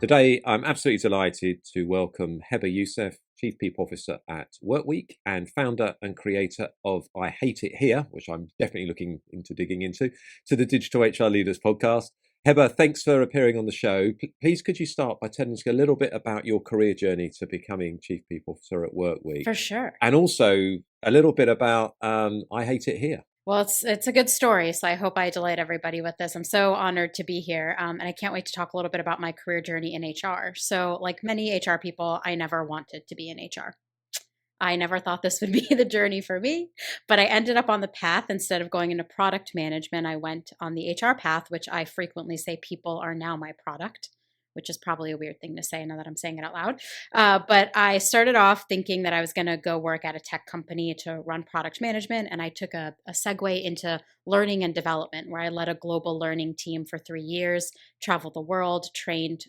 Today, I'm absolutely delighted to welcome Hebba Youssef, Chief People Officer at Workweek and founder and creator of I Hate It Here, which I'm definitely looking into digging into, to the Digital HR Leaders podcast. Hebba, thanks for appearing on the show. Please, could you start by telling us a little bit about your career journey to becoming Chief People Officer at Workweek? For sure. And also a little bit about I Hate It Here. Well, it's a good story, so I hope I delight everybody with this. I'm so honored to be here, and I can't wait to talk a little bit about my career journey in HR. So, like many HR people, I never wanted to be in HR. I never thought this would be the journey for me, but I ended up on the path. Instead of going into product management, I went on the HR path, which I frequently say people are now my product, which is probably a weird thing to say now that I'm saying it out loud. But I started off thinking that I was going to go work at a tech company to run product management. And I took a segue into learning and development, where I led a global learning team for 3 years, traveled the world, trained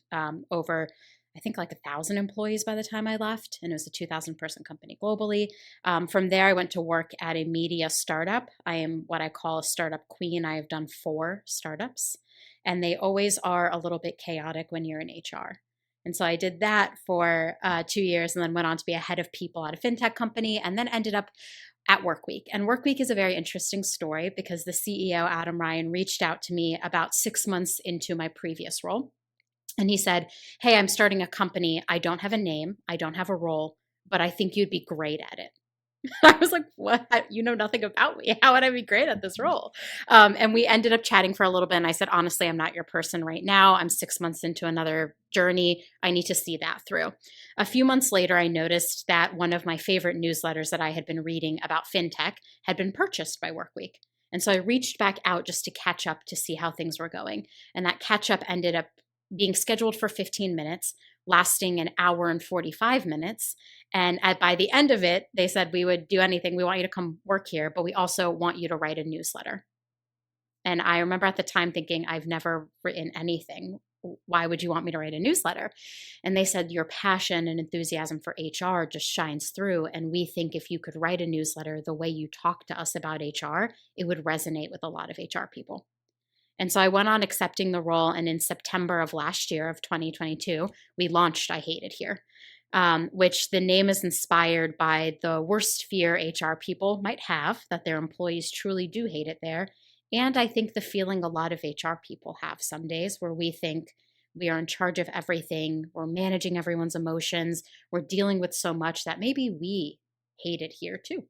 over I think like 1,000 employees by the time I left, and it was a 2,000 person company globally. From there, I went to work at a media startup. I am what I call a startup queen. I have done 4 startups, and they always are a little bit chaotic when you're in HR. And so I did that for 2 years, and then went on to be a head of people at a fintech company, and then ended up at Workweek. And Workweek is a very interesting story because the CEO, Adam Ryan, reached out to me about 6 months into my previous role. And he said, "Hey, I'm starting a company. I don't have a name. I don't have a role, but I think you'd be great at it." I was like, "What? You know nothing about me. How would I be great at this role?" And we ended up chatting for a little bit. And I said, "Honestly, I'm not your person right now. I'm 6 months into another journey. I need to see that through." A few months later, I noticed that one of my favorite newsletters that I had been reading about fintech had been purchased by Workweek. And so I reached back out just to catch up to see how things were going. And that catch up ended up being scheduled for 15 minutes, lasting an hour and 45 minutes. And by the end of it, they said, "We would do anything. We want you to come work here, but we also want you to write a newsletter." And I remember at the time thinking, I've never written anything. Why would you want me to write a newsletter? And they said, "Your passion and enthusiasm for HR just shines through. And we think if you could write a newsletter the way you talk to us about HR, it would resonate with a lot of HR people." And so I went on accepting the role. And in September of last year, of 2022, we launched I Hate It Here, which the name is inspired by the worst fear HR people might have, that their employees truly do hate it there. And I think the feeling a lot of HR people have some days, where we think we are in charge of everything, we're managing everyone's emotions, we're dealing with so much that maybe we hate it here too.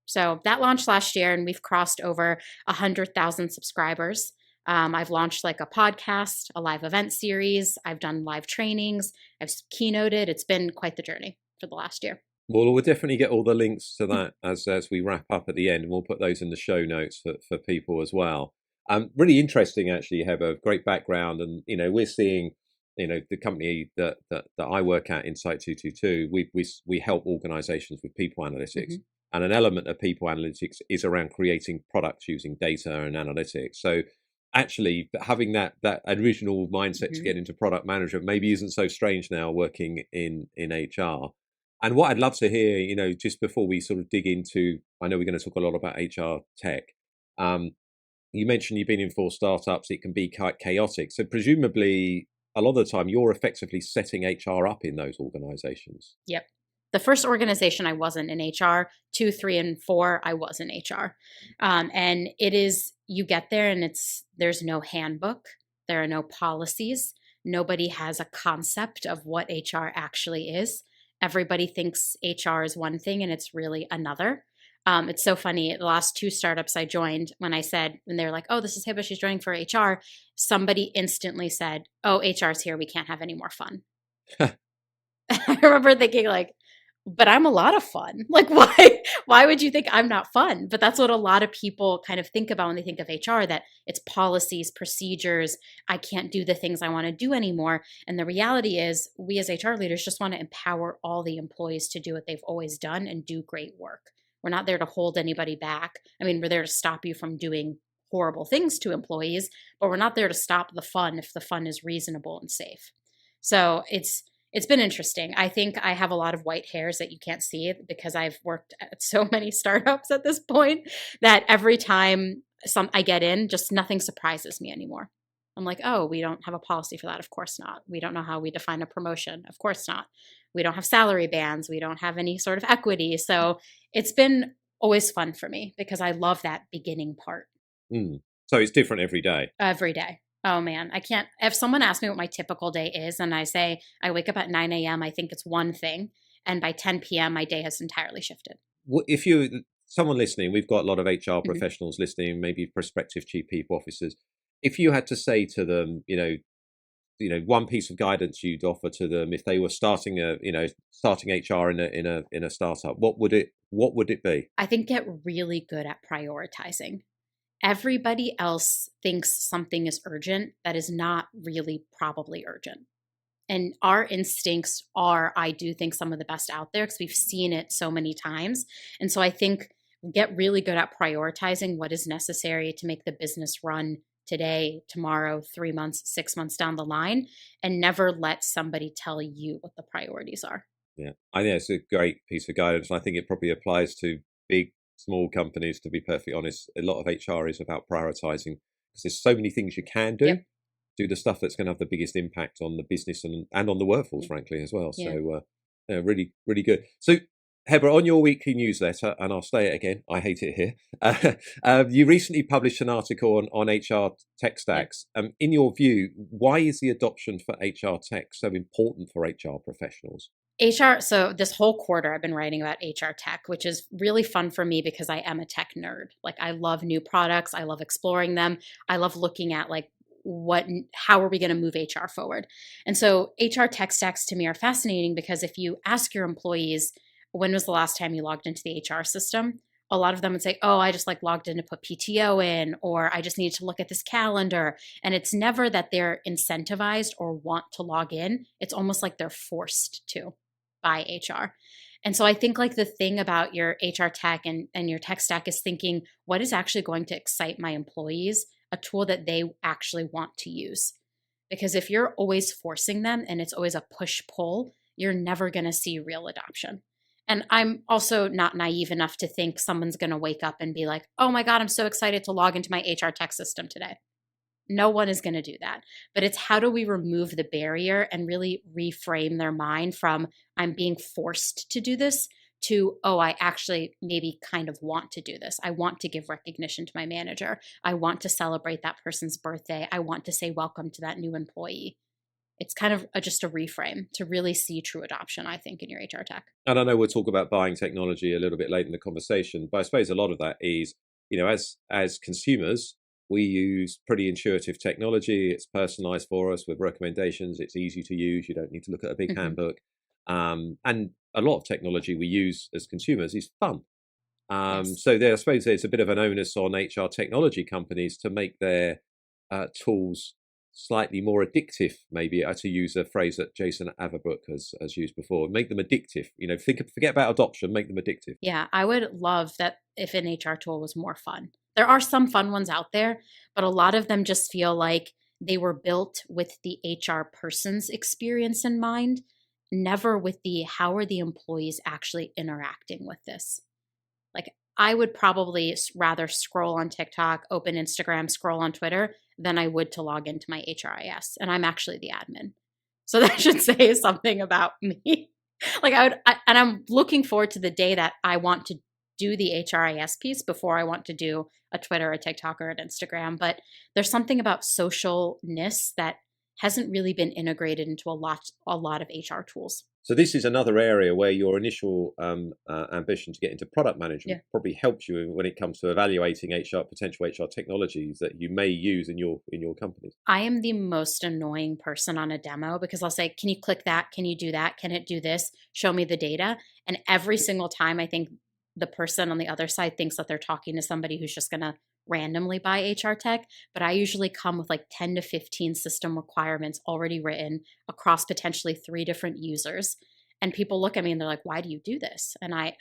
So that launched last year, and we've crossed over 100,000 subscribers. I've launched like a podcast, a live event series. I've done live trainings. I've keynoted. It's been quite the journey for the last year. Well, we'll definitely get all the links to that as we wrap up at the end, and we'll put those in the show notes for people as well. Really interesting, actually. You have a great background, and we're seeing, the company that I work at, Insight 222. We help organisations with people analytics. Mm-hmm. And an element of people analytics is around creating products using data and analytics. So actually having that original mindset to get into product management maybe isn't so strange now working in HR. And what I'd love to hear, just before we sort of dig into, I know we're going to talk a lot about HR tech. You mentioned you've been in 4 startups. It can be quite chaotic. So presumably a lot of the time you're effectively setting HR up in those organizations. Yep. The first organization I wasn't in HR, 2, 3, and 4, I was in HR. And it is, you get there and there's no handbook. There are no policies. Nobody has a concept of what HR actually is. Everybody thinks HR is one thing and it's really another. It's so funny. The last 2 startups I joined, when they were like, "Oh, this is Hebba, she's joining for HR," somebody instantly said, "Oh, HR's here. We can't have any more fun." I remember thinking like, but I'm a lot of fun. Like, why would you think I'm not fun? But that's what a lot of people kind of think about when they think of HR, that it's policies, procedures. I can't do the things I want to do anymore. And the reality is we as HR leaders just want to empower all the employees to do what they've always done and do great work. We're not there to hold anybody back. I mean, we're there to stop you from doing horrible things to employees, but we're not there to stop the fun if the fun is reasonable and safe. So it's been interesting. I think I have a lot of white hairs that you can't see because I've worked at so many startups at this point that every time I get in, just nothing surprises me anymore. I'm like, oh, we don't have a policy for that. Of course not. We don't know how we define a promotion. Of course not. We don't have salary bands. We don't have any sort of equity. So it's been always fun for me because I love that beginning part. Mm. So it's different every day. Every day. Oh man, I can't. If someone asks me what my typical day is and I say I wake up at 9 a.m., I think it's one thing. And by 10 p.m., my day has entirely shifted. If you, someone listening, we've got a lot of HR Mhm. professionals listening, maybe prospective chief people officers. If you had to say to them, one piece of guidance you'd offer to them if they were starting HR in a startup, what would it be? I think get really good at prioritizing. Everybody else thinks something is urgent that is not really probably urgent. And our instincts are, I do think, some of the best out there because we've seen it so many times. And so I think get really good at prioritizing what is necessary to make the business run today, tomorrow, 3 months, 6 months down the line, and never let somebody tell you what the priorities are. Yeah, I think it's a great piece of guidance. I think it probably applies to big, small companies. To be perfectly honest, a lot of HR is about prioritizing because there's so many things you can Yep. do the stuff that's going to have the biggest impact on the business and on the workforce, Yeah. frankly, as well. Yeah. So, yeah, really, really good. So, Heather, on your weekly newsletter, and I'll say it again, I hate it here. You recently published an article on HR tech Yeah. stacks. In your view, why is the adoption for HR tech so important for HR professionals? HR, so this whole quarter I've been writing about HR tech, which is really fun for me because I am a tech nerd. Like I love new products, I love exploring them. I love looking at like how are we going to move HR forward? And so HR tech stacks to me are fascinating because if you ask your employees when was the last time you logged into the HR system, a lot of them would say, "Oh, I just like logged in to put PTO in or I just need to look at this calendar." And it's never that they're incentivized or want to log in. It's almost like they're forced to by HR. And so I think like the thing about your HR tech and your tech stack is thinking what is actually going to excite my employees, a tool that they actually want to use. Because if you're always forcing them and it's always a push pull, you're never going to see real adoption. And I'm also not naive enough to think someone's going to wake up and be like, oh my God, I'm so excited to log into my HR tech system today. No one is going to do that. But it's how do we remove the barrier and really reframe their mind from I'm being forced to do this to, oh, I actually maybe kind of want to do this. I want to give recognition to my manager. I want to celebrate that person's birthday. I want to say welcome to that new employee. It's kind of just a reframe to really see true adoption, I think, in your HR tech. And I know we'll talk about buying technology a little bit later in the conversation, but I suppose a lot of that is, as consumers, we use pretty intuitive technology. It's personalized for us with recommendations. It's easy to use. You don't need to look at a big Hmm. handbook. And a lot of technology we use as consumers is fun. Yes. So I suppose there's a bit of an onus on HR technology companies to make their tools slightly more addictive, maybe to use a phrase that Jason Averbrook has used before. Make them addictive. Forget about adoption. Make them addictive. Yeah, I would love that if an HR tool was more fun. There are some fun ones out there, but a lot of them just feel like they were built with the HR person's experience in mind, never with the how are the employees actually interacting with this. Like, I would probably rather scroll on TikTok, open Instagram, scroll on Twitter than I would to log into my HRIS. And I'm actually the admin. So that should say something about me. Like and I'm looking forward to the day that I want to do the HRIS piece before I want to do a Twitter, a TikTok, or an Instagram. But there's something about socialness that hasn't really been integrated into a lot of HR tools. So this is another area where your initial ambition to get into product management Yeah. probably helps you when it comes to evaluating potential HR technologies that you may use in your companies. I am the most annoying person on a demo because I'll say, can you click that? Can you do that? Can it do this? Show me the data. And every single time, I think the person on the other side thinks that they're talking to somebody who's just going to randomly buy HR tech. But I usually come with like 10 to 15 system requirements already written across potentially 3 different users. And people look at me and they're like, why do you do this? And I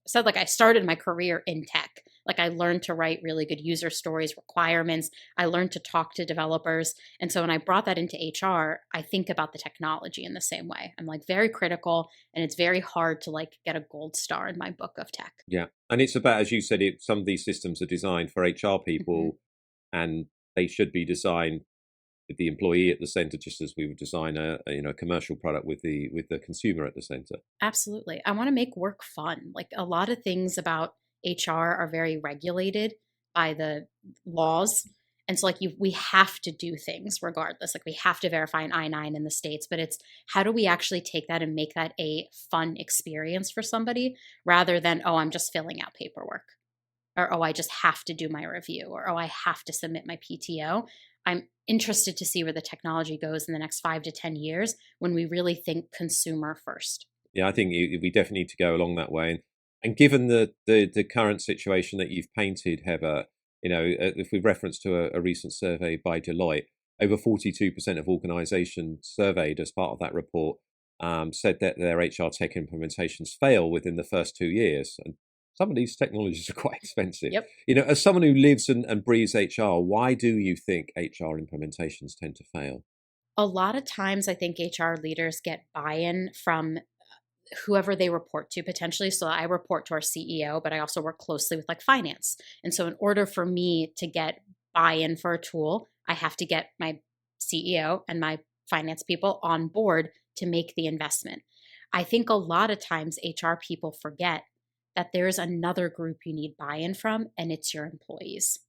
said, like, I started my career in tech. Like, I learned to write really good user stories, requirements. I learned to talk to developers. And so when I brought that into HR, I think about the technology in the same way. I'm like very critical and it's very hard to like get a gold star in my book of tech. Yeah, and it's about, as you said, some of these systems are designed for HR Hmm. people, and they should be designed the employee at the center, just as we would design a commercial product with the consumer at the center. Absolutely. I want to make work fun. Like a lot of things about HR are very regulated by the laws. And so, like, we have to do things regardless. Like, we have to verify an I-9 in the States, but it's how do we actually take that and make that a fun experience for somebody rather than, oh, I'm just filling out paperwork, or oh, I just have to do my review, or oh, I have to submit my PTO. I'm interested to see where the technology goes in the next 5 to 10 years when we really think consumer first. Yeah, I think we definitely need to go along that way. And given the current situation that you've painted, Heather, if we reference to a recent survey by Deloitte, over 42% of organizations surveyed as part of that report said that their HR tech implementations fail within the first 2 years. And some of these technologies are quite expensive. Yep. As someone who lives and breathes HR, why do you think HR implementations tend to fail? A lot of times, I think HR leaders get buy in from whoever they report to potentially. So I report to our CEO, but I also work closely with like finance. And so, in order for me to get buy in for a tool, I have to get my CEO and my finance people on board to make the investment. I think a lot of times HR people forget that there's another group you need buy in from, and it's your employees.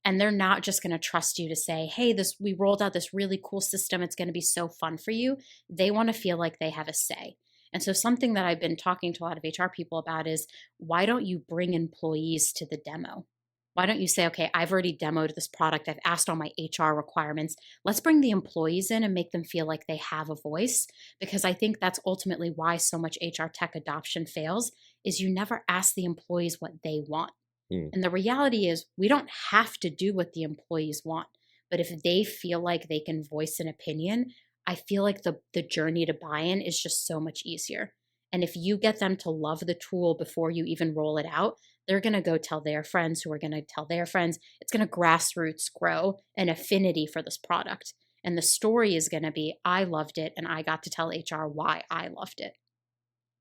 And they're not just going to trust you to say, hey, this we rolled out this really cool system, it's going to be so fun for you. They want to feel like they have a say. And so something that I've been talking to a lot of HR people about is, why don't you bring employees to the demo? Why don't you say, okay, I've already demoed this product, I've asked all my HR requirements, let's bring the employees in and make them feel like they have a voice? Because I think that's ultimately why so much HR tech adoption fails, is you never ask the employees what they want. Mm. And the reality is, we don't have to do what the employees want. But if they feel like they can voice an opinion, I feel like the journey to buy in is just so much easier. And if you get them to love the tool before you even roll it out, they're going to go tell their friends who are going to tell their friends. It's going to grassroots grow an affinity for this product. And the story is going to be, I loved it and I got to tell HR why I loved it.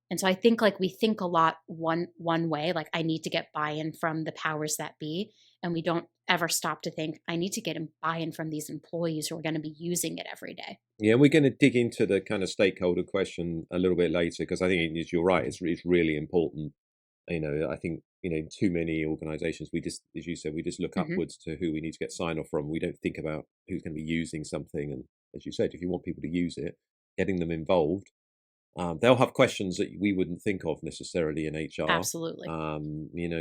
And so I think like we think a lot one way, like I need to get buy-in from the powers that be, and we don't ever stop to think I need to get buy-in from these employees who are going to be using it every day. Yeah, we're going to dig into the kind of stakeholder question a little bit later because I think you're right. It's really important. I think too many organisations, we just, as you said, we just look Hmm. upwards to who we need to get sign off from. We don't think about who's going to be using something. And as you said, if you want people to use it, getting them involved. They'll have questions that we wouldn't think of necessarily in HR. Absolutely.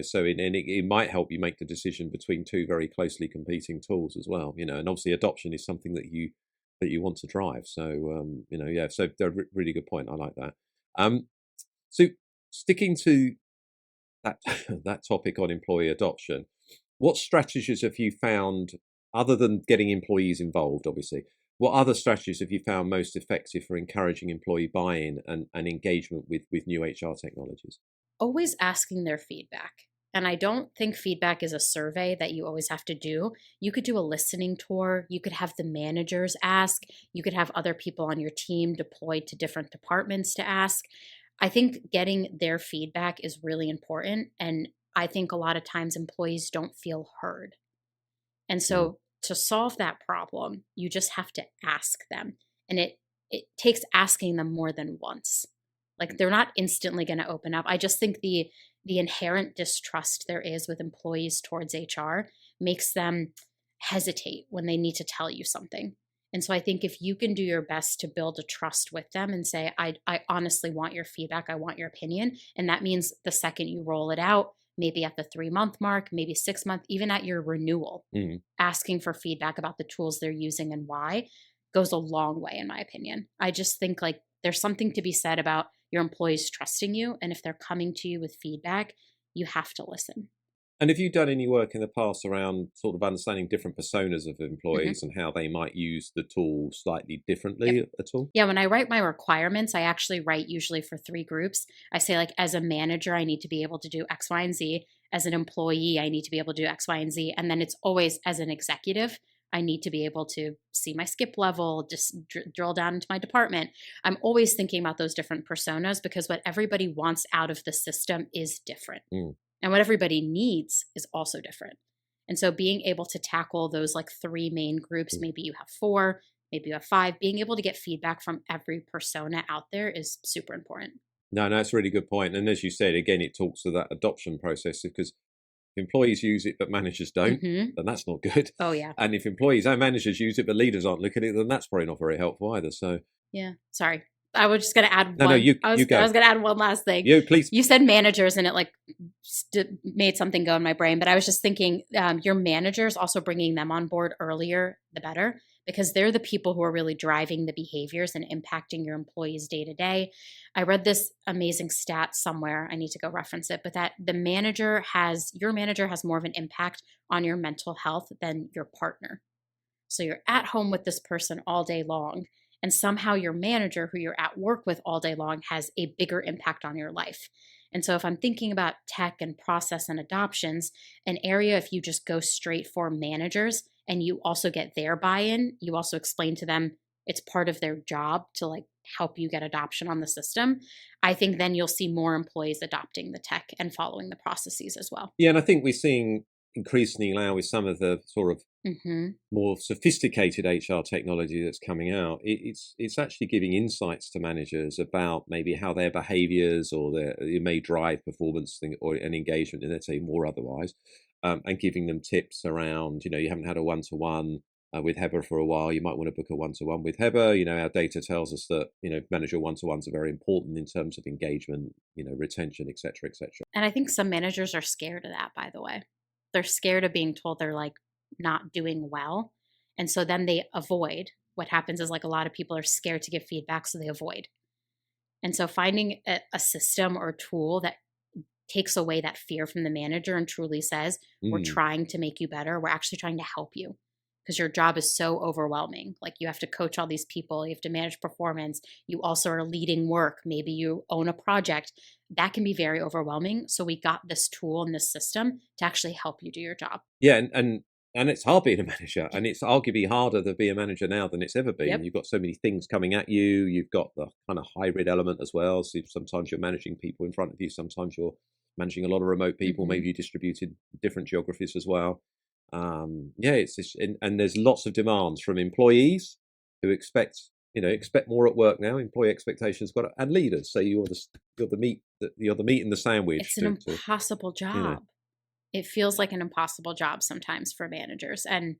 So it might help you make the decision between two very closely competing tools as well. And obviously adoption is something that you want to drive. So yeah. So really good point. I like that. So sticking to that that topic on employee adoption, what strategies have you found other than getting employees involved? Obviously, what other strategies have you found most effective for encouraging employee buy-in and engagement with new HR technologies? Always asking their feedback. And I don't think feedback is a survey that you always have to do. You could do a listening tour. You could have the managers ask. You could have other people on your team deployed to different departments to ask. I think getting their feedback is really important. And I think a lot of times employees don't feel heard. And Mm. so to solve that problem, you just have to ask them. And it takes asking them more than once. Like they're not instantly going to open up. I just think the inherent distrust there is with employees towards HR makes them hesitate when they need to tell you something. And so I think if you can do your best to build a trust with them and say, I honestly want your feedback, I want your opinion. And that means the second you roll it out, maybe at the 3 month mark, maybe 6 month, even at your renewal, Mm. asking for feedback about the tools they're using and why goes a long way, in my opinion. I just think like there's something to be said about your employees trusting you. And if they're coming to you with feedback, you have to listen. And have you done any work in the past around sort of understanding different personas of Hmm. employees and how they might use the tool slightly Yep. differently at all? Yeah, when I write my requirements, I actually write usually for three groups. I say, like, as a manager, I need to be able to do X, Y, and Z. As an employee, I need to be able to do X, Y, and Z. And then it's always as an executive, I need to be able to see my skip level, just drill down into my department. I'm always thinking about those different personas because what everybody wants out of the system is different. Mm. And what everybody needs is also different. And so being able to tackle those like three main groups, maybe you have four, maybe you have five, being able to get feedback from every persona out there is super important. No, that's a really good point. And as you said, again, it talks to that adoption process, because if employees use it but managers don't, Mm-hmm. then that's not good. Oh, yeah. And if employees and managers use it but leaders aren't looking at it, then that's probably not very helpful either. So Yeah. Sorry. I was just going to add no, one. you I go. was going to add one last thing. You please. You said managers, and it like made something go in my brain. But I was just thinking, your managers, also bringing them on board earlier, the better, because they're the people who are really driving the behaviors and impacting your employees day to day. I read this amazing stat somewhere. I need to go reference it, but that your manager has more of an impact on your mental health than your partner. So you're at home with this person all day long, and somehow your manager, who you're at work with all day long, has a bigger impact on your life. And so if I'm thinking about tech and process and adoptions, an area, if you just go straight for managers and you also get their buy-in, you also explain to them it's part of their job to like help you get adoption on the system, I think then you'll see more employees adopting the tech and following the processes as well. Yeah, and I think we're seeing increasingly now with some of the sort of Mm-hmm. more sophisticated HR technology that's coming out, it's actually giving insights to managers about maybe how their behaviours or it may drive performance or an engagement in their team or otherwise, and giving them tips around. You haven't had a one-to-one with Hebba for a while. You might want to book a one-to-one with Hebba. Our data tells us that manager one-to-ones are very important in terms of engagement, retention, etc., etc. And I think some managers are scared of that, by the way. They're scared of being told they're like not doing well. And so then they avoid. What happens is like a lot of people are scared to give feedback, so they avoid. And so finding a system or tool that takes away that fear from the manager and truly says, we're Mm. trying to make you better. We're actually trying to help you, because your job is so overwhelming. Like you have to coach all these people, you have to manage performance. You also are leading work. Maybe you own a project. That can be very overwhelming. So we got this tool and this system to actually help you do your job. Yeah, and it's hard being a manager, and it's arguably harder to be a manager now than it's ever been. Yep. You've got so many things coming at you. You've got the kind of hybrid element as well. So sometimes you're managing people in front of you. Sometimes you're managing a lot of remote people. Mm-hmm. Maybe you distributed different geographies as well. Yeah, and there's lots of demands from employees who expect more at work now. Employee expectations and leaders say you're the meat in the sandwich. It's an impossible job. It feels like an impossible job sometimes for managers. And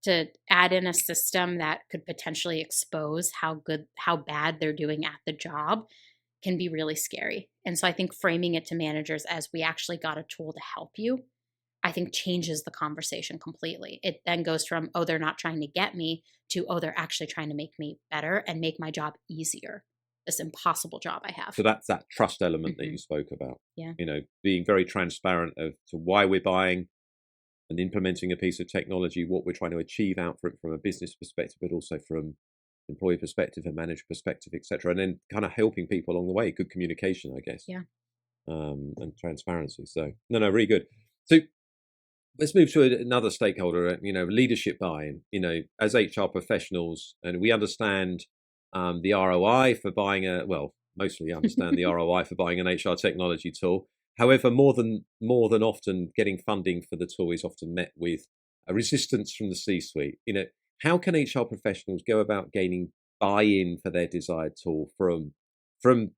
to add in a system that could potentially expose how bad they're doing at the job can be really scary. And so I think framing it to managers as we actually got a tool to help you, I think changes the conversation completely. It then goes from, oh, they're not trying to get me, to, oh, they're actually trying to make me better and make my job easier. This impossible job I have. So that's that trust element that Mm-hmm. you spoke about. Yeah. Being very transparent as to why we're buying and implementing a piece of technology, what we're trying to achieve out from a business perspective, but also from employee perspective and manager perspective, etc. And then kind of helping people along the way. Good communication, I guess. Yeah. And transparency. So no, really good. So let's move to another stakeholder. Leadership buy-in. As HR professionals, and we understand the ROI for buying mostly understand the ROI for buying an HR technology tool. However, more than often, getting funding for the tool is often met with a resistance from the C-suite. How can HR professionals go about gaining buy-in for their desired tool from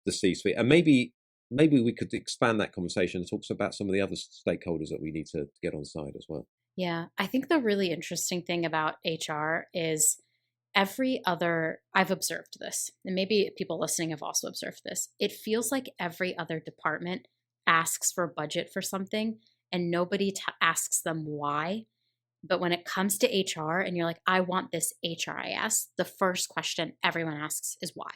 the C-suite? And maybe we could expand that conversation and talk about some of the other stakeholders that we need to get on side as well. Yeah. I think the really interesting thing about HR is I've observed this, and maybe people listening have also observed this. It feels like every other department asks for budget for something and nobody asks them why. But when it comes to HR and you're like, I want this HRIS, the first question everyone asks is why.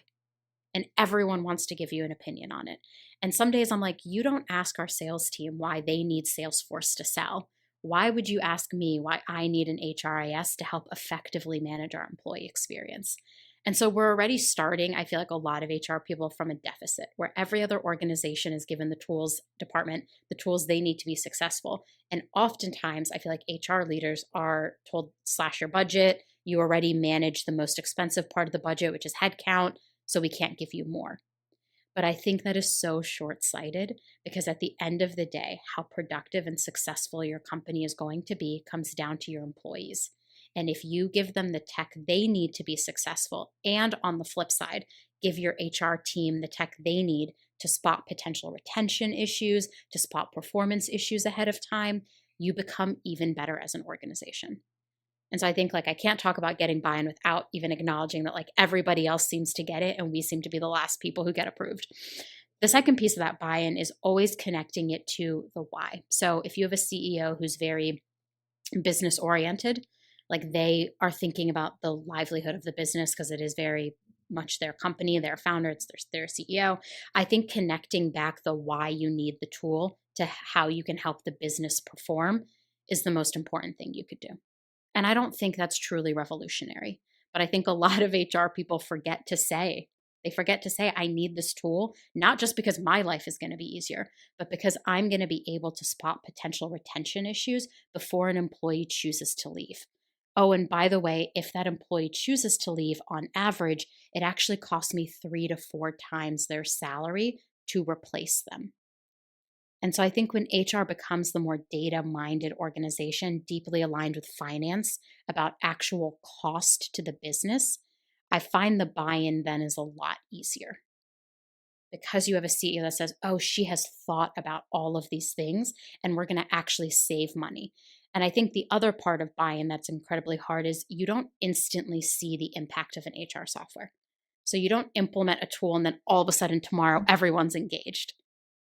And everyone wants to give you an opinion on it. And some days I'm like, you don't ask our sales team why they need Salesforce to sell. Why would you ask me why I need an HRIS to help effectively manage our employee experience? And so we're already starting, I feel like, a lot of HR people from a deficit where every other organization is given the tools department, the tools they need to be successful. And oftentimes I feel like HR leaders are told, slash your budget. You already manage the most expensive part of the budget, which is headcount. So we can't give you more. But I think that is so short-sighted because at the end of the day, how productive and successful your company is going to be comes down to your employees. And if you give them the tech they need to be successful, and on the flip side, give your HR team the tech they need to spot potential retention issues, to spot performance issues ahead of time, you become even better as an organization. And so I think like I can't talk about getting buy-in without even acknowledging that like everybody else seems to get it and we seem to be the last people who get approved. The second piece of that buy-in is always connecting it to the why. So if you have a CEO who's very business oriented, like they are thinking about the livelihood of the business because it is very much their company, their founder, it's their CEO. I think connecting back the why you need the tool to how you can help the business perform is the most important thing you could do. And I don't think that's truly revolutionary. But I think a lot of HR people they forget to say, I need this tool, not just because my life is going to be easier, but because I'm going to be able to spot potential retention issues before an employee chooses to leave. Oh, and by the way, if that employee chooses to leave, on average, it actually costs me 3 to 4 times their salary to replace them. And so I think when HR becomes the more data minded organization, deeply aligned with finance about actual cost to the business, I find the buy in then is a lot easier because you have a CEO that says, oh, she has thought about all of these things and we're going to actually save money. And I think the other part of buy in that's incredibly hard is you don't instantly see the impact of an HR software. So you don't implement a tool and then all of a sudden tomorrow everyone's engaged.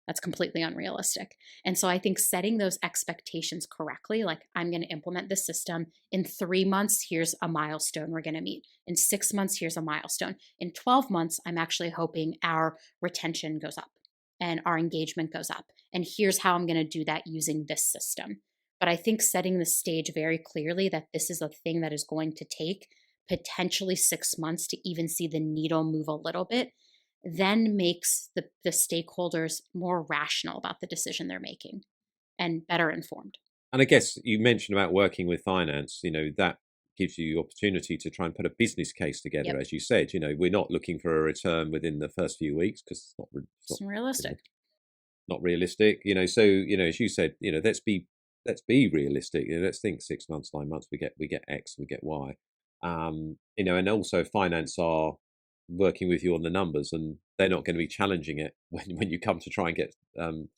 That's completely unrealistic. And so I think setting those expectations correctly, like I'm going to implement this system in 3 months, here's a milestone we're going to meet. In 6 months, here's a milestone. In 12 months, I'm actually hoping our retention goes up and our engagement goes up. And here's how I'm going to do that using this system. But I think setting the stage very clearly that this is a thing that is going to take potentially 6 months to even see the needle move a little bit then makes the stakeholders more rational about the decision they're making and better informed. And I guess you mentioned about working with finance, that gives you the opportunity to try and put a business case together. Yep. As you said, we're not looking for a return within the first few weeks because It's realistic. not realistic. So as you said, let's be realistic. Let's think 6 months, 9 months. We get X, we get Y. And also finance are working with you on the numbers, and they're not going to be challenging it when you come to try and get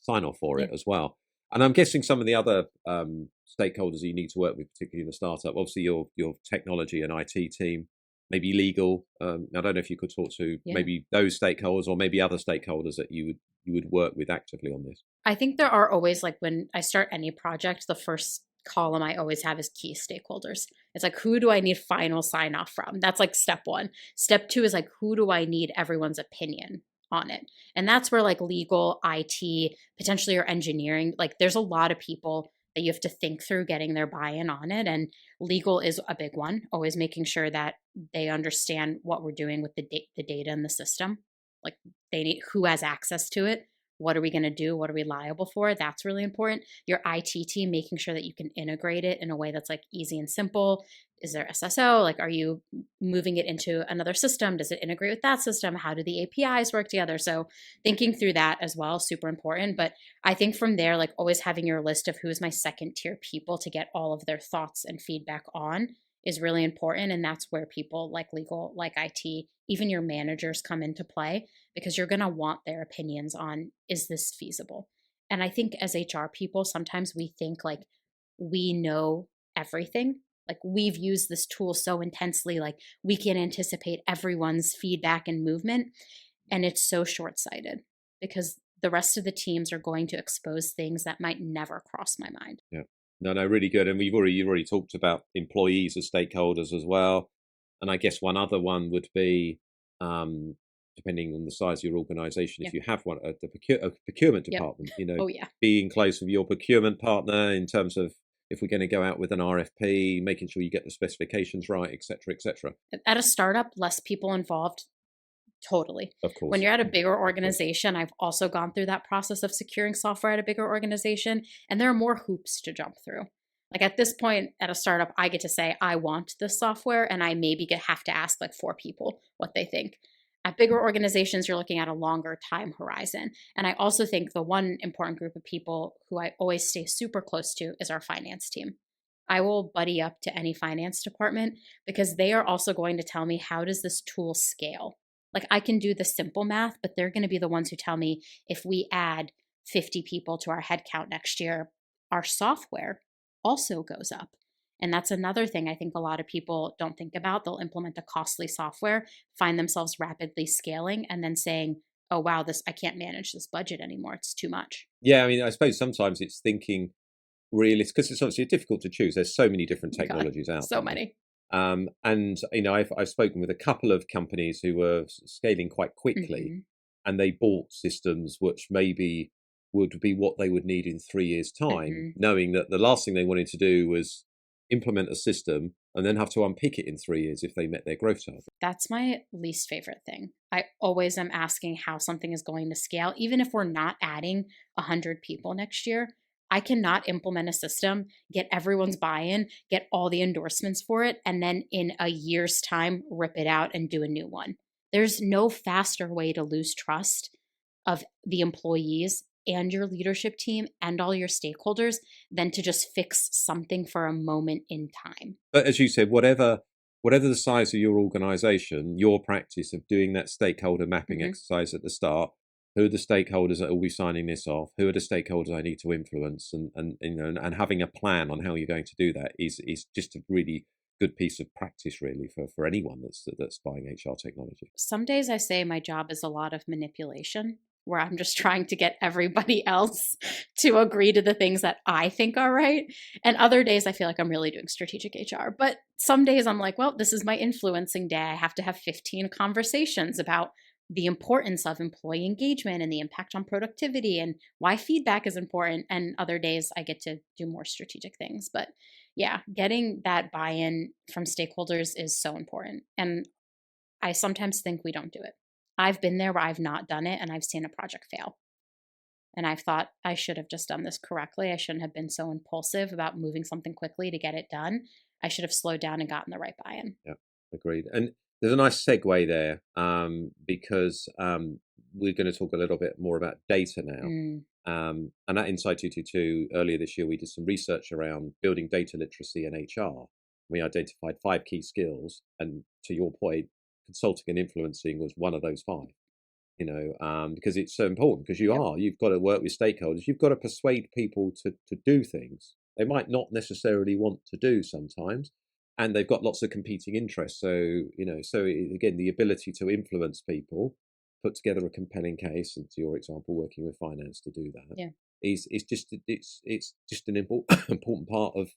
sign off for it Yeah. as well. And I'm guessing some of the other stakeholders you need to work with, particularly in the startup, obviously your technology and IT team, maybe legal. I don't know if you could talk to Yeah. maybe those stakeholders or maybe other stakeholders that you would work with actively on this. I think there are always, like, when I start any project, the first column I always have is key stakeholders. It's like, who do I need final sign off from? That's like step one. Step two is like, who do I need everyone's opinion on it? And that's where like legal, IT, potentially your engineering, like there's a lot of people that you have to think through getting their buy in on it. And legal is a big one, always making sure that they understand what we're doing with the data in the system. Like they need who has access to it. What are we going to do? What are we liable for? That's really important. Your IT team, making sure that you can integrate it in a way that's like easy and simple. Is there SSO? Like, are you moving it into another system? Does it integrate with that system? How do the APIs work together? So thinking through that as well, super important. But I think from there, like always having your list of who is my second tier people to get all of their thoughts and feedback on is really important. And that's where people like legal, like IT, even your managers come into play because you're going to want their opinions on, is this feasible? And I think as HR people, sometimes we think like we know everything. Like we've used this tool so intensely, like we can anticipate everyone's feedback and movement. And it's so short sighted because the rest of the teams are going to expose things that might never cross my mind. Yeah. No, really good. And you've already talked about employees as stakeholders as well. And I guess one other one would be, depending on the size of your organization, if you have one, the procurement Yep. department, Oh, yeah. being close with your procurement partner in terms of if we're going to go out with an RFP, making sure you get the specifications right, et cetera, et cetera. At a startup, less people involved. Totally. Of course. When you're at a bigger organization, I've also gone through that process of securing software at a bigger organization, and there are more hoops to jump through. Like at this point at a startup, I get to say, I want this software, and I maybe have to ask like 4 people what they think. At bigger organizations, you're looking at a longer time horizon. And I also think the one important group of people who I always stay super close to is our finance team. I will buddy up to any finance department because they are also going to tell me, how does this tool scale? Like, I can do the simple math, but they're going to be the ones who tell me, if we add 50 people to our headcount next year, our software also goes up. And that's another thing I think a lot of people don't think about. They'll implement a costly software, find themselves rapidly scaling, and then saying, oh, wow, this, I can't manage this budget anymore. It's too much. Yeah, I mean, I suppose sometimes it's thinking realist, because it's obviously difficult to choose. There's so many different God, technologies out so there. many. And I've spoken with a couple of companies who were scaling quite quickly, Mm-hmm. and they bought systems which maybe would be what they would need in 3 years' time, Mm-hmm. knowing that the last thing they wanted to do was implement a system and then have to unpick it in 3 years if they met their growth target. That's my least favorite thing. I always am asking how something is going to scale, even if we're not adding 100 people next year. I cannot implement a system, get everyone's buy in, get all the endorsements for it, and then in a year's time, rip it out and do a new one. There's no faster way to lose trust of the employees and your leadership team and all your stakeholders than to just fix something for a moment in time. But as you said, whatever the size of your organization, your practice of doing that stakeholder mapping Mm-hmm. exercise at the start, who are the stakeholders that will be signing this off? Who are the stakeholders I need to influence? And and having a plan on how you're going to do that is just a really good piece of practice, really, for anyone that's buying HR technology. Some days I say my job is a lot of manipulation, where I'm just trying to get everybody else to agree to the things that I think are right. And other days I feel like I'm really doing strategic HR. But some days I'm like, well, this is my influencing day. I have to have 15 conversations about the importance of employee engagement and the impact on productivity and why feedback is important. And other days I get to do more strategic things. But yeah, getting that buy in from stakeholders is so important. And I sometimes think we don't do it. I've been there where I've not done it and I've seen a project fail. And I've thought I should have just done this correctly. I shouldn't have been so impulsive about moving something quickly to get it done. I should have slowed down and gotten the right buy in. Yeah, agreed. And there's a nice segue there, because we're going to talk a little bit more about data now. Mm, And at Insight 222, earlier this year, we did some research around building data literacy in HR. We identified 5 key skills. And to your point, consulting and influencing was one of those 5, because it's so important, because yep. you've got to work with stakeholders. You've got to persuade people to do things they might not necessarily want to do sometimes. And they've got lots of competing interests. Again, the ability to influence people, put together a compelling case, and to your example, working with finance to do that, Yeah. is just it's just an important important part of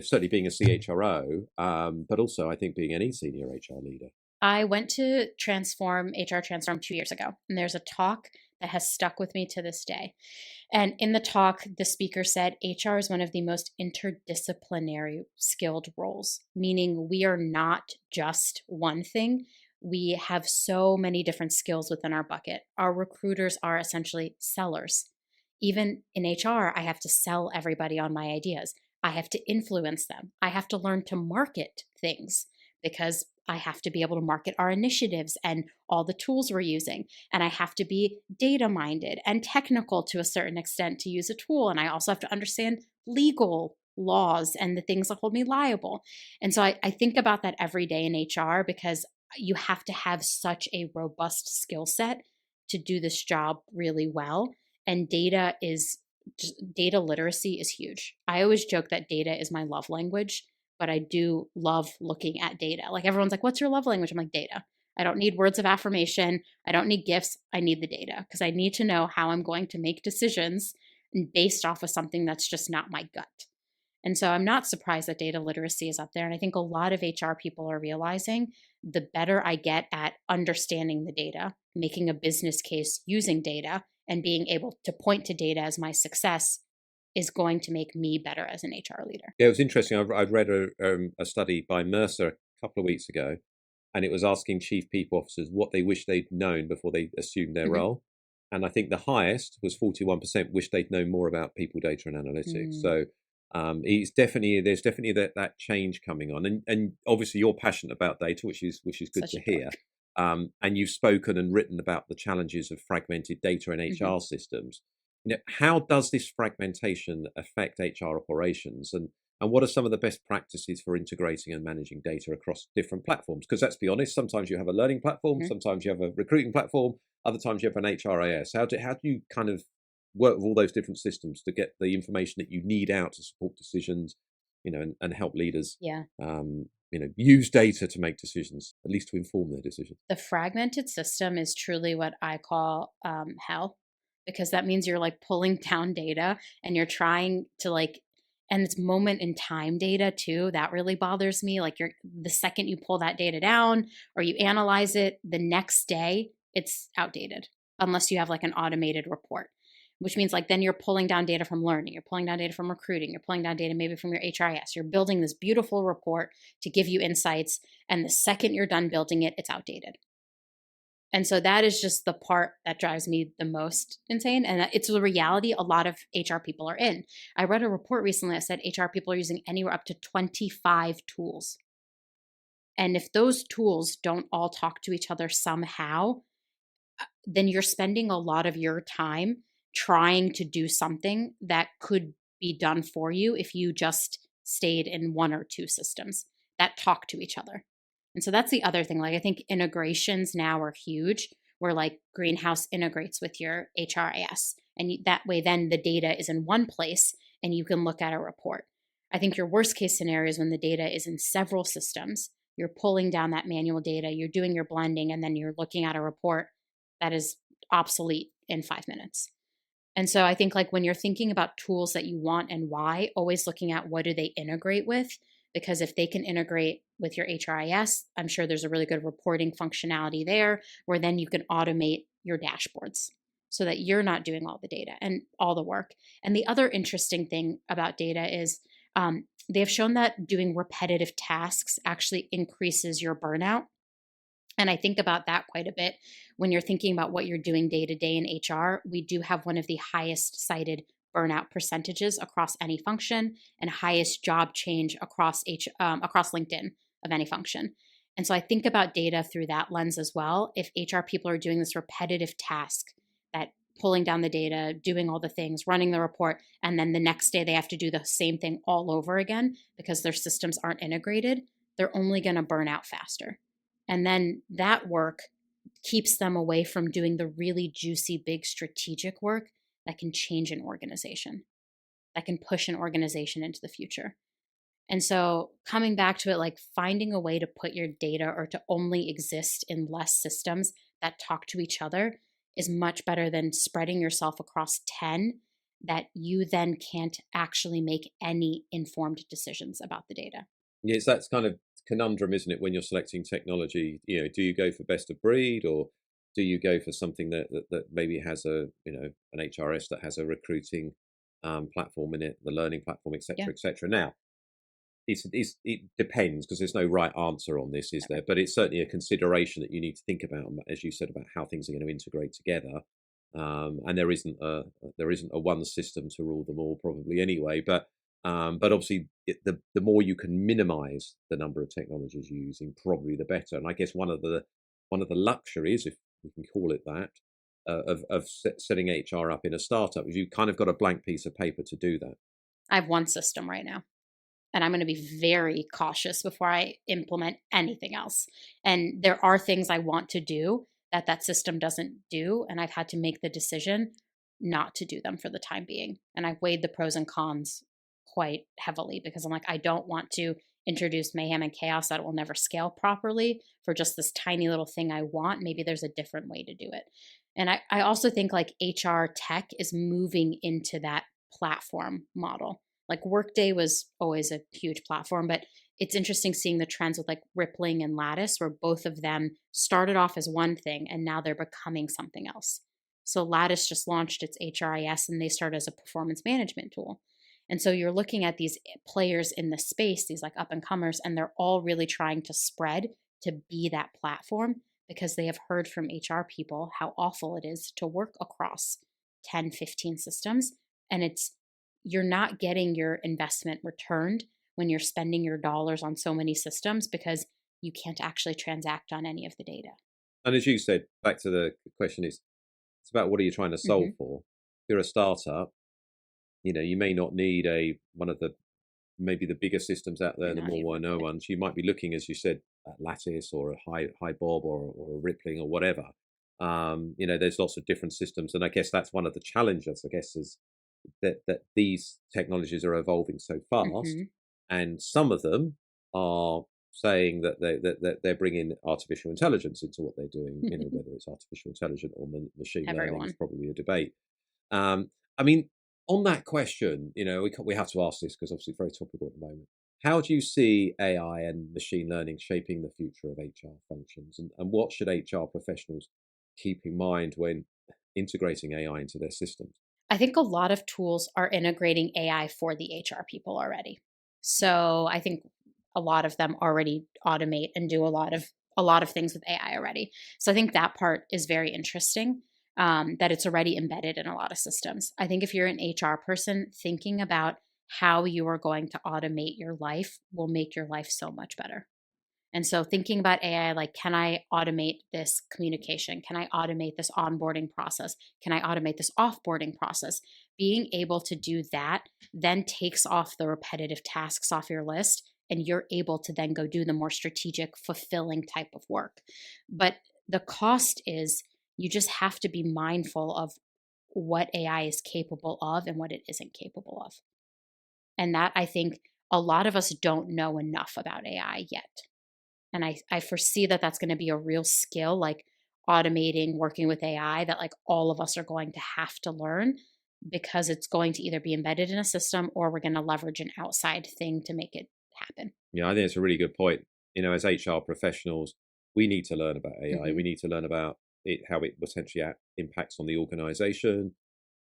certainly being a CHRO, but also I think being any senior HR leader. I went to HR Transform 2 years ago, and there's a talk that has stuck with me to this day. And in the talk, the speaker said HR is one of the most interdisciplinary skilled roles, meaning we are not just one thing. We have so many different skills within our bucket. Our recruiters are essentially sellers. Even in HR, I have to sell everybody on my ideas. I have to influence them. I have to learn to market things because I have to be able to market our initiatives and all the tools we're using. And I have to be data minded and technical to a certain extent to use a tool. And I also have to understand legal laws and the things that hold me liable. And so I think about that every day in HR because you have to have such a robust skill set to do this job really well. And data literacy is huge. I always joke that data is my love language, but I do love looking at data. Like everyone's like, what's your love language? I'm like, data. I don't need words of affirmation. I don't need gifts. I need the data because I need to know how I'm going to make decisions based off of something that's just not my gut. And so I'm not surprised that data literacy is up there. And I think a lot of HR people are realizing the better I get at understanding the data, making a business case using data, and being able to point to data as my success is going to make me better as an HR leader. Yeah, it was interesting. I'd read a study by Mercer a couple of weeks ago, and it was asking chief people officers what they wish they'd known before they assumed their Mm-hmm. role. And I think the highest was 41% wish they'd known more about people, data, and analytics. Mm. So there's definitely that change coming on, and obviously you're passionate about data, which is good Such to a hear. dork. and you've spoken and written about the challenges of fragmented data in Mhm. HR systems. How does this fragmentation affect HR operations, and what are some of the best practices for integrating and managing data across different platforms? Because let's be honest, sometimes you have a learning platform, Mhm. sometimes you have a recruiting platform, other times you have an HRIS. How do you kind of work with all those different systems to get the information that you need out to support decisions, and help leaders, Yeah. use data to make decisions, at least to inform their decisions. The fragmented system is truly what I call hell, because that means you're like pulling down data and you're trying to and it's moment in time data too. That really bothers me. Like, the second you pull that data down or you analyze it, the next day it's outdated unless you have like an automated report, which means like then you're pulling down data from learning, you're pulling down data from recruiting, you're pulling down data maybe from your HRIS. You're building this beautiful report to give you insights, and the second you're done building it, it's outdated. And so that is just the part that drives me the most insane. And it's the reality a lot of HR people are in. I read a report recently that said HR people are using anywhere up to 25 tools. And if those tools don't all talk to each other somehow, then you're spending a lot of your time trying to do something that could be done for you if you just stayed in one or two systems that talk to each other. And so that's the other thing. Like, I think integrations now are huge, where like Greenhouse integrates with your HRIS. And that way, then the data is in one place and you can look at a report. I think your worst case scenario is when the data is in several systems. You're pulling down that manual data, you're doing your blending, and then you're looking at a report that is obsolete in 5 minutes. And so I think like when you're thinking about tools that you want and why, always looking at what do they integrate with? Because if they can integrate with your HRIS, I'm sure there's a really good reporting functionality there where then you can automate your dashboards so that you're not doing all the data and all the work. And the other interesting thing about data is they've shown that doing repetitive tasks actually increases your burnout. And I think about that quite a bit when you're thinking about what you're doing day to day in HR. We do have one of the highest cited burnout percentages across any function and highest job change across LinkedIn of any function. And so I think about data through that lens as well. If HR people are doing this repetitive task, that pulling down the data, doing all the things, running the report, and then the next day they have to do the same thing all over again because their systems aren't integrated, they're only going to burn out faster. And then that work keeps them away from doing the really juicy, big strategic work that can change an organization, that can push an organization into the future. And so, coming back to it, like finding a way to put your data or to only exist in less systems that talk to each other is much better than spreading yourself across 10 that you then can't actually make any informed decisions about the data. Yes, that's kind of conundrum, isn't it? When you're selecting technology, do you go for best of breed, or do you go for something that maybe has an HRS that has a recruiting platform in it, the learning platform, Yeah. etc., etc. Now, it depends because there's no right answer on this, is there? But it's certainly a consideration that you need to think about, as you said, about how things are going to integrate together. And there isn't a one system to rule them all, probably anyway. But obviously, the more you can minimise the number of technologies you're using, probably the better. And I guess one of the luxuries, if we can call it that, of setting HR up in a startup is you kind of got a blank piece of paper to do that. I have one system right now, and I'm going to be very cautious before I implement anything else. And there are things I want to do that that system doesn't do, and I've had to make the decision not to do them for the time being. And I've weighed the pros and cons quite heavily because I'm like, I don't want to introduce mayhem and chaos that will never scale properly for just this tiny little thing I want. Maybe there's a different way to do it. And I also think like HR tech is moving into that platform model. Like Workday was always a huge platform, but it's interesting seeing the trends with like Rippling and Lattice, where both of them started off as one thing and now they're becoming something else. So Lattice just launched its HRIS and they started as a performance management tool. And so you're looking at these players in the space, these like up and comers, and they're all really trying to spread to be that platform because they have heard from HR people how awful it is to work across 10, 15 systems. And you're not getting your investment returned when you're spending your dollars on so many systems because you can't actually transact on any of the data. And as you said, back to the question, it's about what are you trying to solve Hmm. for. If you're a startup, you may not need a one of the maybe the bigger systems out there, You're the not more even well-known really. ones. You might be looking, as you said, at Lattice or a High Bob or a Rippling or whatever. There's lots of different systems, and I guess that's one of the challenges. I guess is that these technologies are evolving so fast, Hmm. and some of them are saying that they're bringing artificial intelligence into what they're doing. Whether it's artificial intelligence or machine learning is Everyone. probably a debate. I mean, on that question, we have to ask this because obviously it's very topical at the moment. How do you see AI and machine learning shaping the future of HR functions, and what should HR professionals keep in mind when integrating AI into their systems? I think a lot of tools are integrating AI for the HR people already. So I think a lot of them already automate and do a lot of things with AI already. So I think that part is very interesting. That it's already embedded in a lot of systems. I think if you're an HR person, thinking about how you are going to automate your life will make your life so much better. And so thinking about AI, like, can I automate this communication? Can I automate this onboarding process? Can I automate this offboarding process? Being able to do that then takes off the repetitive tasks off your list, and you're able to then go do the more strategic, fulfilling type of work. But the cost is you just have to be mindful of what AI is capable of and what it isn't capable of. And that, I think, a lot of us don't know enough about AI yet. And I foresee that that's going to be a real skill, like automating, working with AI, that like all of us are going to have to learn, because it's going to either be embedded in a system or we're going to leverage an outside thing to make it happen. Yeah, I think it's a really good point. As HR professionals, we need to learn about AI. Hmm. We need to learn about it, how it potentially impacts on the organization,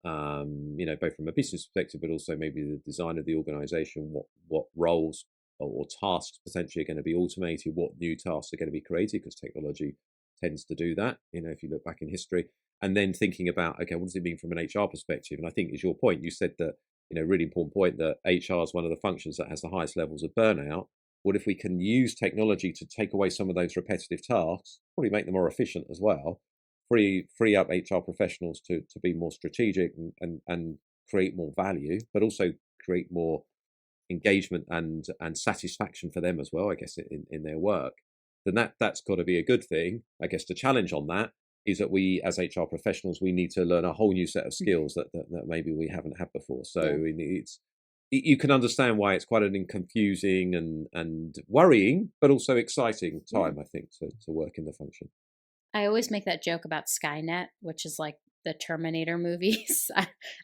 both from a business perspective, but also maybe the design of the organization, what roles or tasks potentially are going to be automated, what new tasks are going to be created, because technology tends to do that, if you look back in history. And then thinking about, okay, what does it mean from an HR perspective? And I think is your point, you said that, really important point that HR is one of the functions that has the highest levels of burnout. What if we can use technology to take away some of those repetitive tasks, probably make them more efficient as well, free up HR professionals to be more strategic and create more value, but also create more engagement and satisfaction for them as well, I guess, in their work, then that's got to be a good thing. I guess the challenge on that is that we as HR professionals, we need to learn a whole new set of skills that maybe we haven't had before. So Yeah. it's you can understand why it's quite an confusing and worrying, but also exciting Yeah. time, I think, to work in the function. I always make that joke about Skynet, which is like the Terminator movies.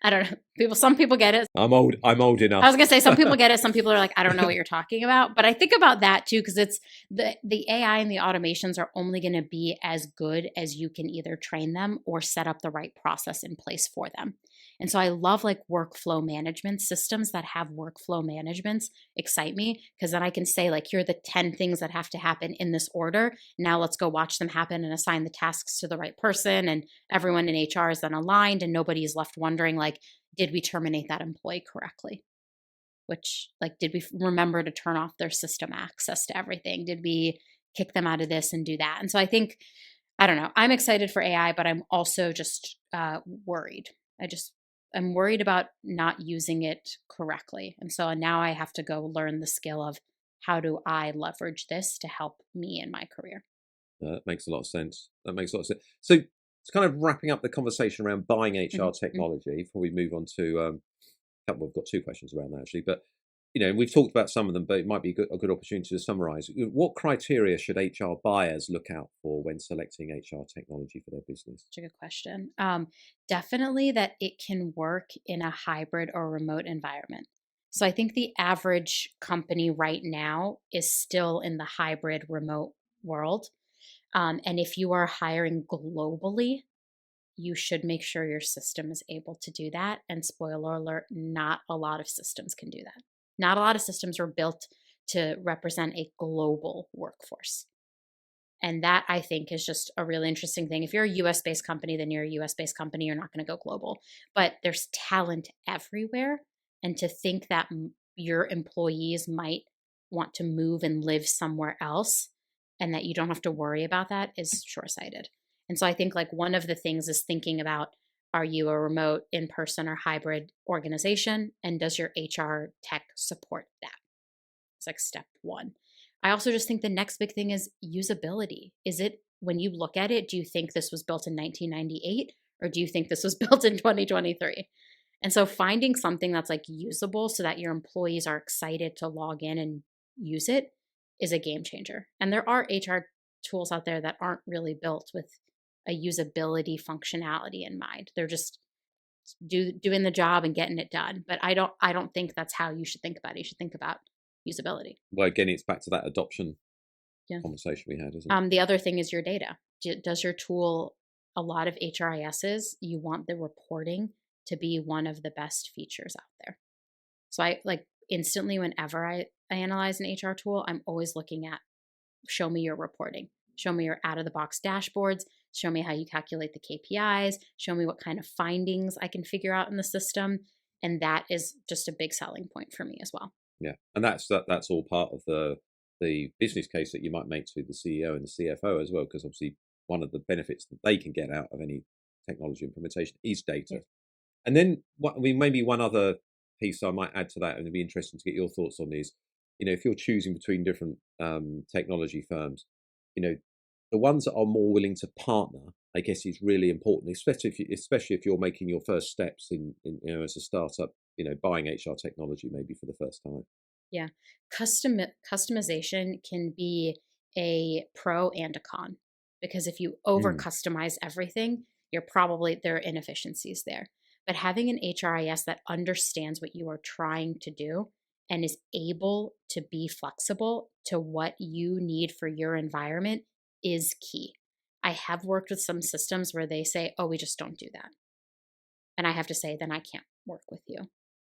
I don't know. Some people get it. I'm old I was enough. gonna say some people get it, some people are like, I don't know what you're talking about. But I think about that too, because it's the AI and the automations are only gonna be as good as you can either train them or set up the right process in place for them. And so I love like workflow management systems that have workflow managements excite me, because then I can say, like, here are the 10 things that have to happen in this order. Now let's go watch them happen and assign the tasks to the right person. And everyone in HR is then aligned and nobody is left wondering, like, did we terminate that employee correctly? Which, like, did we remember to turn off their system access to everything? Did we kick them out of this and do that? And so I think, I don't know, I'm excited for AI, but I'm also just worried. I'm worried about not using it correctly. And so now I have to go learn the skill of how do I leverage this to help me in my career. That makes a lot of sense. That makes a lot of sense. So it's kind of wrapping up the conversation around buying Mhm, HR mhm. technology before we move on to couple. We've got two questions around that actually, but we've talked about some of them, but it might be a good opportunity to summarize. What criteria should HR buyers look out for when selecting HR technology for their business? Such a good question. Definitely that it can work in a hybrid or remote environment. So I think the average company right now is still in the hybrid remote world. And if you are hiring globally, you should make sure your system is able to do that. And spoiler alert, not a lot of systems can do that. Not a lot of systems are built to represent a global workforce. And that, I think, is just a really interesting thing. If you're a US based company, then you're a US based company. You're not going to go global. But there's talent everywhere. And to think that your employees might want to move and live somewhere else and that you don't have to worry about that is short-sighted. And so I think like one of the things is thinking about, are you a remote, in-person, or hybrid organization? And does your HR tech support that? It's like step one. I also just think the next big thing is usability. Is it, when you look at it, do you think this was built in 1998 or do you think this was built in 2023? And so finding something that's like usable so that your employees are excited to log in and use it is a game changer. And there are HR tools out there that aren't really built with a usability functionality in mind. They're just doing the job and getting it done. But I don't think that's how you should think about it. You should think about usability. Well, again, it's back to that adoption Yeah. conversation we had, isn't it? The other thing is your data. Does your tool, a lot of HRISs, you want the reporting to be one of the best features out there. So I like instantly whenever I analyze an HR tool, I'm always looking at, show me your reporting, show me your out of the box dashboards, show me how you calculate the KPIs, show me what kind of findings I can figure out in the system. And that is just a big selling point for me as well. Yeah, and that's all part of the business case that you might make to the CEO and the CFO as well, because obviously one of the benefits that they can get out of any technology implementation is data. Yeah. And then maybe one other piece I might add to that, and it'd be interesting to get your thoughts on is, if you're choosing between different technology firms, the ones that are more willing to partner, I guess, is really important, especially if you're making your first steps in as a startup, buying HR technology maybe for the first time. Yeah, customization can be a pro and a con, because if you over customize everything, there are inefficiencies there. But having an HRIS that understands what you are trying to do and is able to be flexible to what you need for your environment is key. I have worked with some systems where they say, oh, we just don't do that. And I have to say, then I can't work with you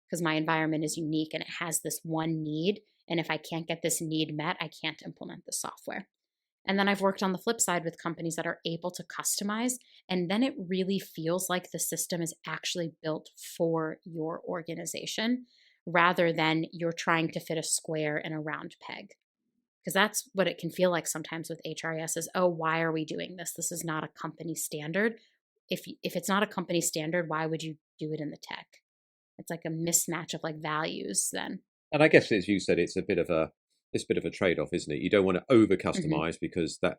because my environment is unique and it has this one need. And if I can't get this need met, I can't implement the software. And then I've worked on the flip side with companies that are able to customize. And then it really feels like the system is actually built for your organization rather than you're trying to fit a square in a round peg. Because that's what it can feel like sometimes with HRIS is, oh, why are we doing this? This is not a company standard. If it's not a company standard, why would you do it in the tech? It's like a mismatch of like values then. And I guess, as you said, it's a bit of a trade-off, isn't it? You don't want to over customize because that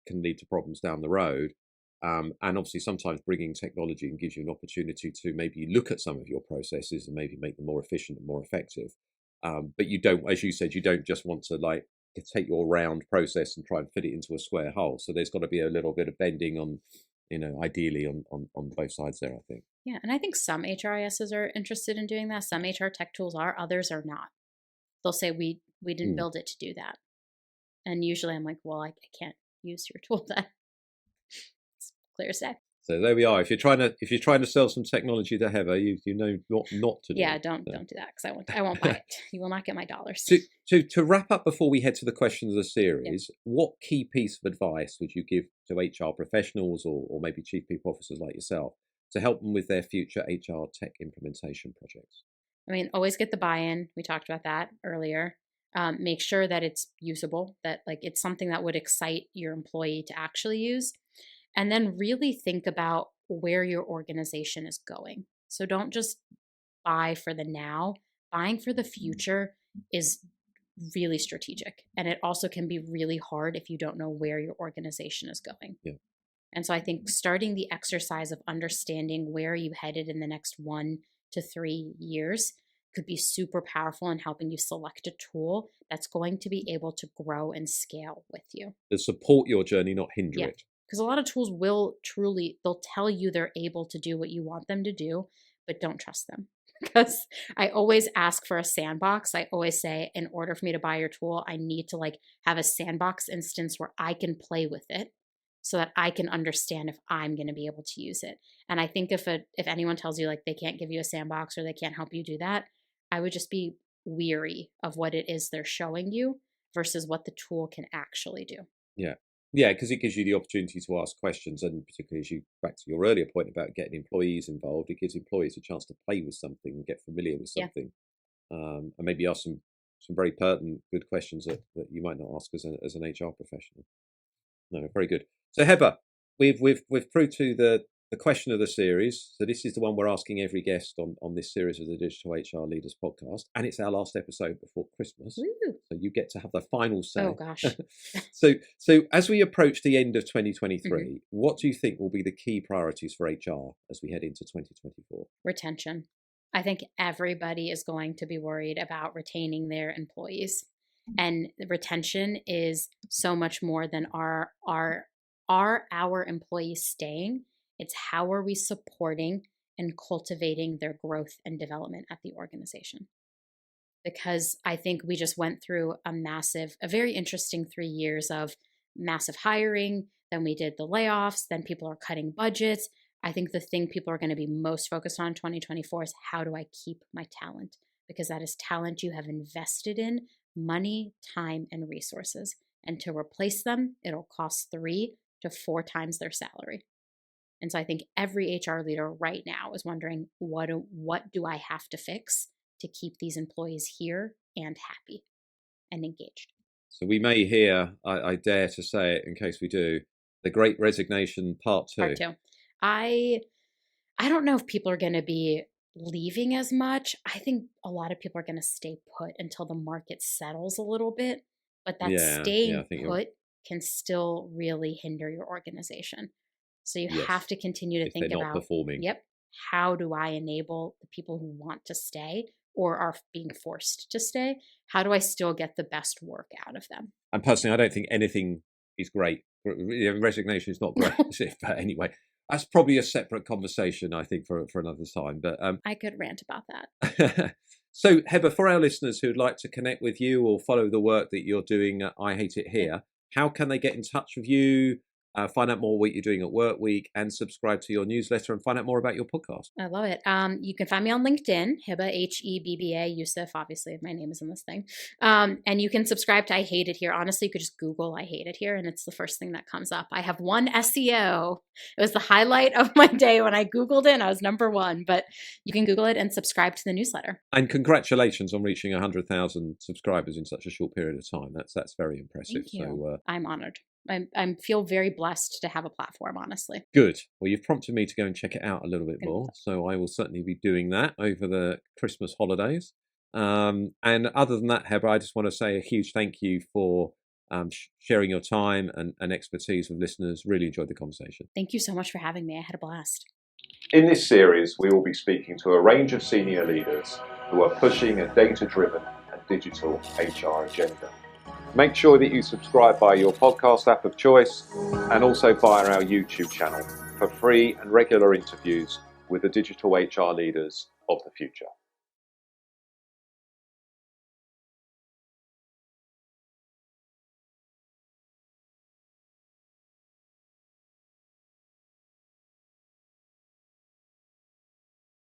can lead to problems down the road. And obviously sometimes bringing technology and gives you an opportunity to maybe look at some of your processes and maybe make them more efficient and more effective. But you don't, as you said, you don't just want to like take your round process and try and fit it into a square hole. So there's got to be a little bit of bending on, ideally on both sides there, I think. Yeah, and I think some HRISs are interested in doing that. Some HR tech tools are, others are not. They'll say we didn't build it to do that. And usually I'm like, well, I can't use your tool then. It's clear as day. So there we are. If you're trying to sell some technology to Hebba, you know not to do. Yeah, don't do that because I won't buy it. You will not get my dollars. To wrap up before we head to the questions of the series, what key piece of advice would you give to HR professionals or maybe chief people officers like yourself to help them with their future HR tech implementation projects? I mean, always get the buy-in. We talked about that earlier. Make sure that it's usable, that like it's something that would excite your employee to actually use. And then really think about where your organization is going. So don't just buy for the now. Buying for the future is really strategic. And it also can be really hard if you don't know where your organization is going. Yeah. And so I think starting the exercise of understanding where you headed in the next 1 to 3 years could be super powerful in helping you select a tool that's going to be able to grow and scale with you. To support your journey, not hinder it. Because a lot of tools they'll tell you they're able to do what you want them to do, but don't trust them. Because I always ask for a sandbox. I always say, in order for me to buy your tool, I need to like have a sandbox instance where I can play with it so that I can understand if I'm going to be able to use it. And I think if anyone tells you like they can't give you a sandbox or they can't help you do that, I would just be weary of what it is they're showing you versus what the tool can actually do. Yeah, because it gives you the opportunity to ask questions, and particularly as you back to your earlier point about getting employees involved, it gives employees a chance to play with something and get familiar with something, and maybe ask some some very pertinent, good questions that you might not ask as an HR professional. No, very good. So Hebba, we've through to the question of the series. So this is the one we're asking every guest on this series of the Digital HR Leaders podcast, and it's our last episode before Christmas. Woo. So you get to have the final say. Oh gosh. So as we approach the end of 2023, what do you think will be the key priorities for HR as we head into 2024? Retention. I think everybody is going to be worried about retaining their employees. And retention is so much more than are our employees staying. It's how are we supporting and cultivating their growth and development at the organization. Because I think we just went through a very interesting 3 years of massive hiring. Then we did the layoffs. Then people are cutting budgets. I think the thing people are going to be most focused on in 2024 is how do I keep my talent? Because that is talent you have invested in money, time, and resources. And to replace them, it'll cost 3 to 4 times their salary. And so I think every HR leader right now is wondering, what do I have to fix to keep these employees here and happy and engaged? So we may hear, I dare to say it in case we do, the Great Resignation Part 2. Part 2. I don't know if people are going to be leaving as much. I think a lot of people are going to stay put until the market settles a little bit. But that staying put can still really hinder your organization. So you have to continue to think about, performing. How do I enable the people who want to stay or are being forced to stay? How do I still get the best work out of them? And personally, I don't think anything is great. Resignation is not great, but anyway. That's probably a separate conversation, I think, for another time. But I could rant about that. So, Hebba, for our listeners who'd like to connect with you or follow the work that you're doing at I Hate It Here, how can they get in touch with you, find out more what you're doing at Workweek, and subscribe to your newsletter and find out more about your podcast? I love it. You can find me on LinkedIn, Hebba, Hebba Youssef. Obviously, my name is in this thing. And you can subscribe to I Hate It Here. Honestly, you could just Google I Hate It Here, and it's the first thing that comes up. I have 1 SEO. It was the highlight of my day when I Googled it, and I was number 1. But you can Google it and subscribe to the newsletter. And congratulations on reaching 100,000 subscribers in such a short period of time. That's very impressive. Thank you. So, I'm honored. I feel very blessed to have a platform, honestly. Good. Well, you've prompted me to go and check it out a little bit more. So I will certainly be doing that over the Christmas holidays. And other than that, Hebba, I just want to say a huge thank you for sharing your time and expertise with listeners. Really enjoyed the conversation. Thank you so much for having me. I had a blast. In this series, we will be speaking to a range of senior leaders who are pushing a data-driven and digital HR agenda. Make sure that you subscribe via your podcast app of choice and also via our YouTube channel for free and regular interviews with the digital HR leaders of the future.